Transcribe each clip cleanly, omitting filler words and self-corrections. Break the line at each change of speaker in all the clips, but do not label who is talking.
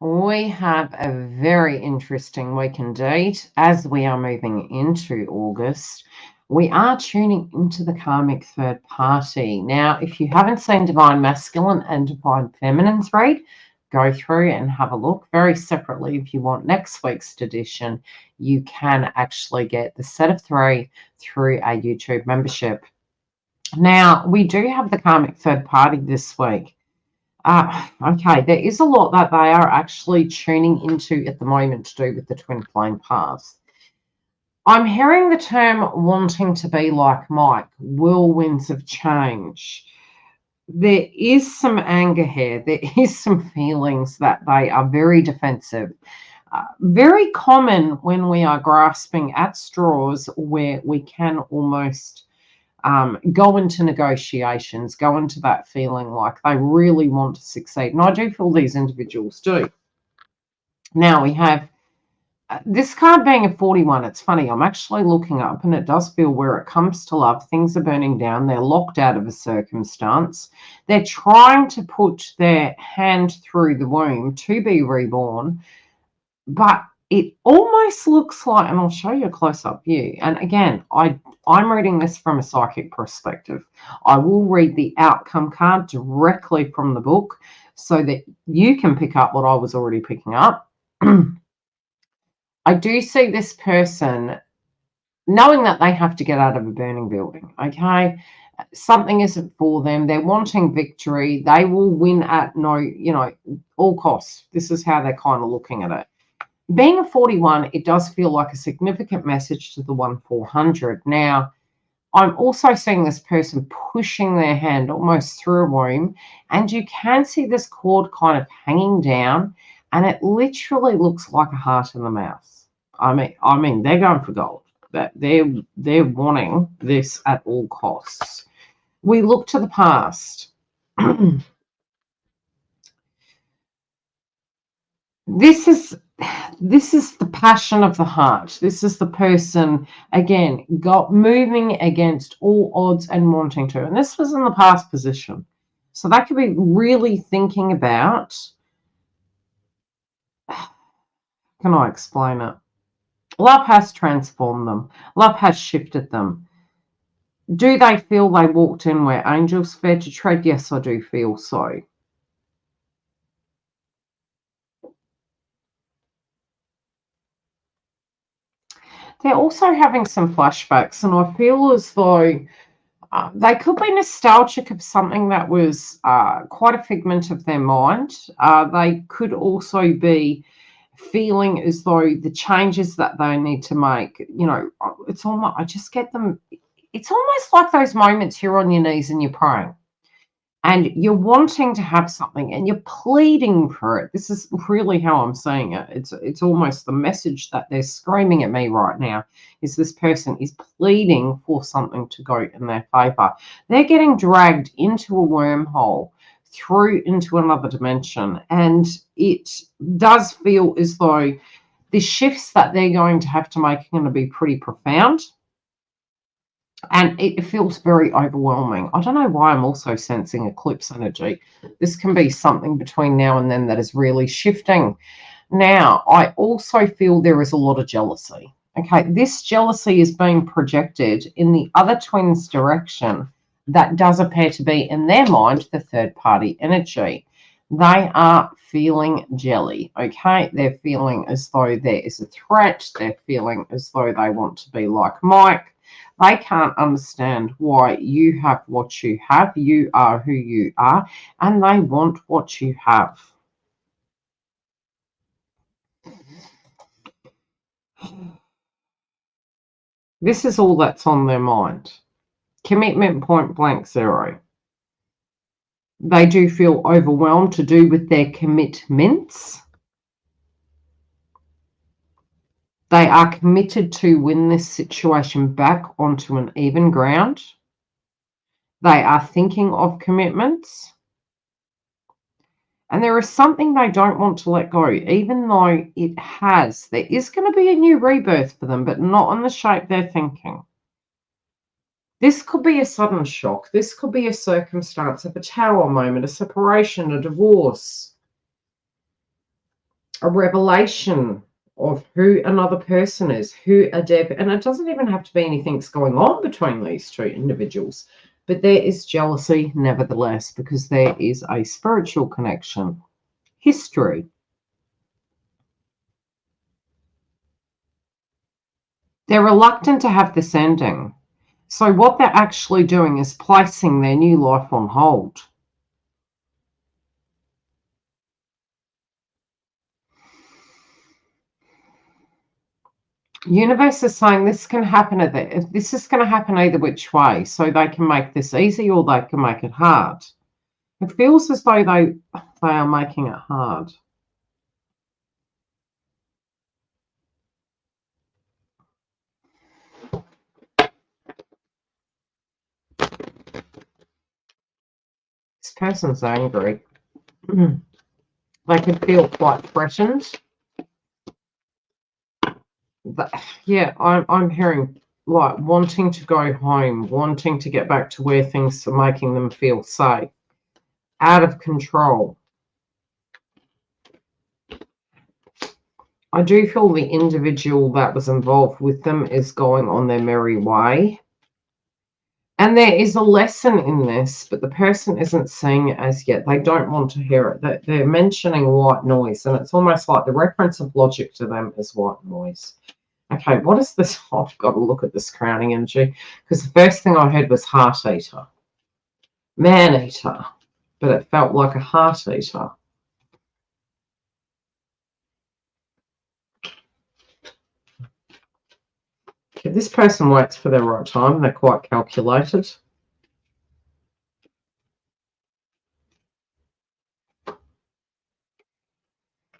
We have a very interesting week indeed. As we are moving into August, we are tuning into the karmic third party. Now, if you haven't seen Divine Masculine and Divine Feminine's read, go through and have a look. Very separately, if you want next week's edition, you can actually get the set of 3 through our YouTube membership. Now, we do have the karmic third party this week. Okay, there is a lot that they are actually tuning into at the moment to do with the twin flame paths. I'm hearing the term wanting to be like Mike, whirlwinds of change. There is some anger here. There is some feelings that they are very defensive. Very common when we are grasping at straws where we can almost go into negotiations, go into that feeling like they really want to succeed. And I do feel these individuals do. Now we have this card being a 41. It's funny, I'm actually looking up and it does feel where it comes to love, things are burning down. They're locked out of a circumstance. They're trying to put their hand through the womb to be reborn, but it almost looks like, and I'll show you a close-up view. And again, I'm reading this from a psychic perspective. I will read the outcome card directly from the book so that you can pick up what I was already picking up. I do see this person knowing that they have to get out of a burning building, okay? Something isn't for them. They're wanting victory. They will win at all costs. This is how they're kind of looking at it. Being a 41, it does feel like a significant message to the 1-400. Now, I'm also seeing this person pushing their hand almost through a womb, and you can see this cord kind of hanging down, and it literally looks like a heart in the mouth. I mean, they're going for gold. That they're wanting this at all costs. We look to the past. This is the passion of the heart. This is the person, again, moving against all odds and wanting to. And this was in the past position. So that could be really thinking about, can I explain it? Love has transformed them. Love has shifted them. Do they feel they walked in where angels feared to tread? Yes, I do feel so. They're also having some flashbacks, and I feel as though they could be nostalgic of something that was quite a figment of their mind. They could also be feeling as though the changes that they need to make, it's almost, I just get them, it's almost like those moments you're on your knees and you're praying. And you're wanting to have something and you're pleading for it. This is really how I'm seeing it. It's almost the message that they're screaming at me right now is this person is pleading for something to go in their favor. They're getting dragged into a wormhole through into another dimension. And it does feel as though the shifts that they're going to have to make are going to be pretty profound. And it feels very overwhelming. I don't know why I'm also sensing eclipse energy. This can be something between now and then that is really shifting. Now, I also feel there is a lot of jealousy. Okay, this jealousy is being projected in the other twin's direction. That does appear to be, in their mind, the third-party energy. They are feeling jelly, okay? They're feeling as though there is a threat. They're feeling as though they want to be like Mike. They can't understand why you have what you have. You are who you are, and they want what you have. This is all that's on their mind. Commitment point blank zero. They do feel overwhelmed to do with their commitments. They are committed to win this situation back onto an even ground. They are thinking of commitments. And there is something they don't want to let go, even though there is going to be a new rebirth for them, but not in the shape they're thinking. This could be a sudden shock. This could be a circumstance of a tower moment, a separation, a divorce. a revelation of who another person is, who a Deb, and it doesn't even have to be anything's going on between these two individuals, but there is jealousy nevertheless, because there is a spiritual connection. History. They're reluctant to have this ending. So what they're actually doing is placing their new life on hold. Universe is saying this can happen this is going to happen either which way, so they can make this easy or they can make it hard. It feels as though they are making it hard. This person's angry. They can feel quite threatened. But, yeah, I'm hearing like wanting to go home, wanting to get back to where things are making them feel safe, out of control. I do feel the individual that was involved with them is going on their merry way. And there is a lesson in this, but the person isn't seeing it as yet. They don't want to hear it. They're mentioning white noise, and it's almost like the reference of logic to them is white noise. Okay, what is this? Oh, I've got to look at this crowning energy, because the first thing I heard was heart eater, man eater, but it felt like a heart eater. Okay, this person waits for their right time. They're quite calculated.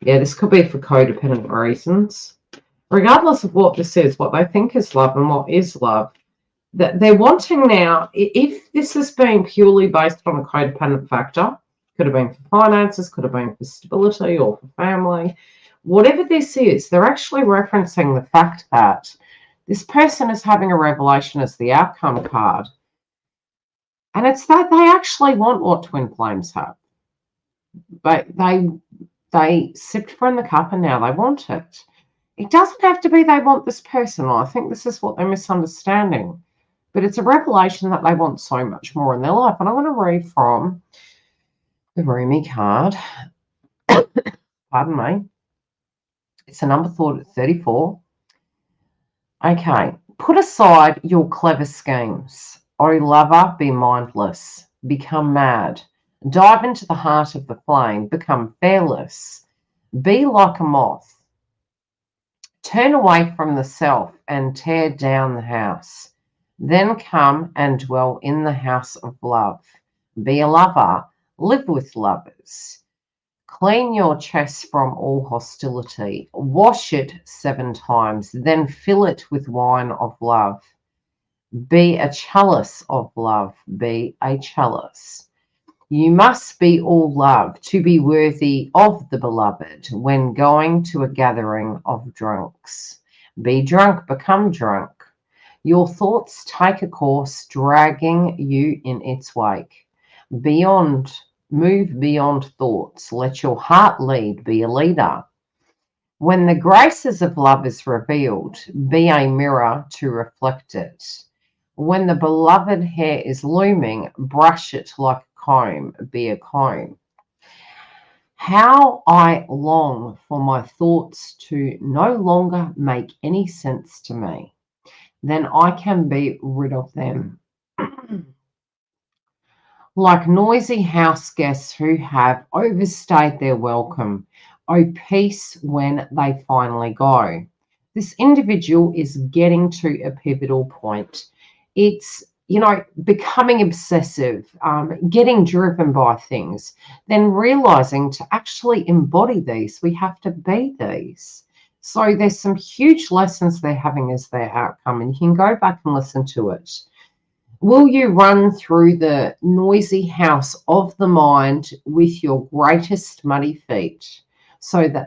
Yeah, this could be for codependent reasons. Regardless of what this is, what they think is love and what is love, that they're wanting now, if this has been purely based on a codependent factor, could have been for finances, could have been for stability or for family, whatever this is, they're actually referencing the fact that this person is having a revelation as the outcome card. And it's that they actually want what twin flames have. But they sipped from the cup and now they want it. It doesn't have to be they want this person. I think this is what they're misunderstanding. But it's a revelation that they want so much more in their life. And I want to read from the Rumi card. Pardon me. It's a number thought at 34. Okay. Put aside your clever schemes. O lover, be mindless. Become mad. Dive into the heart of the flame. Become fearless. Be like a moth. Turn away from the self and tear down the house. Then come and dwell in the house of love. Be a lover. Live with lovers. Clean your chest from all hostility. Wash it 7 times. Then fill it with wine of love. Be a chalice of love. Be a chalice. You must be all love to be worthy of the beloved when going to a gathering of drunks. Be drunk, become drunk. Your thoughts take a course dragging you in its wake. Move beyond thoughts. Let your heart lead, be a leader. When the graces of love is revealed, be a mirror to reflect it. When the beloved hair is looming, brush it like a comb, be a comb. How I long for my thoughts to no longer make any sense to me. Then I can be rid of them. Like noisy house guests who have overstayed their welcome. Oh, peace when they finally go. This individual is getting to a pivotal point. It's, becoming obsessive, getting driven by things, then realizing to actually embody these, we have to be these. So there's some huge lessons they're having as their outcome, and you can go back and listen to it. Will you run through the noisy house of the mind with your greatest muddy feet so that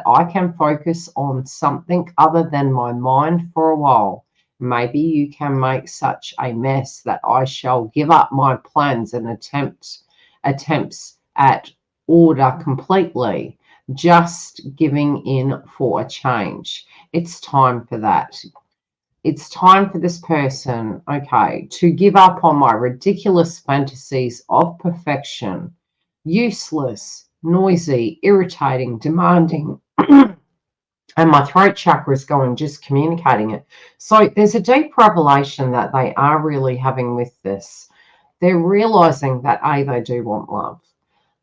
I can focus on something other than my mind for a while? Maybe you can make such a mess that I shall give up my plans and attempts at order completely. just giving in for a change. It's time for that. It's time for this person, okay, to give up on my ridiculous fantasies of perfection, useless, noisy, irritating, demanding, and my throat chakra is going, just communicating it. So there's a deep revelation that they are really having with this. They're realizing that they do want love.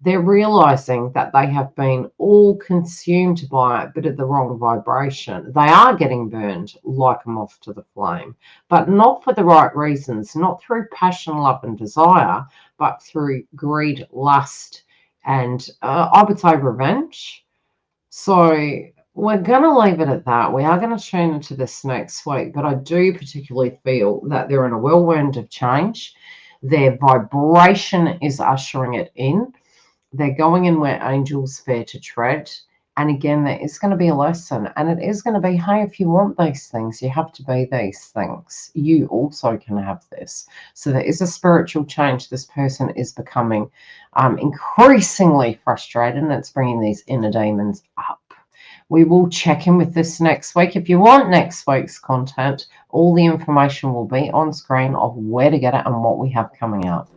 They're realizing that they have been all consumed by it, but at the wrong vibration. They are getting burned like a moth to the flame, but not for the right reasons, not through passion, love, and desire, but through greed, lust, and I would say revenge. So we're going to leave it at that. We are going to tune into this next week, but I do particularly feel that they're in a whirlwind of change. Their vibration is ushering it in. They're going in where angels fear to tread. And again, there is going to be a lesson. And it is going to be, hey, if you want these things, you have to be these things. You also can have this. So there is a spiritual change. This person is becoming increasingly frustrated, and it's bringing these inner demons up. We will check in with this next week. If you want next week's content, all the information will be on screen of where to get it and what we have coming out.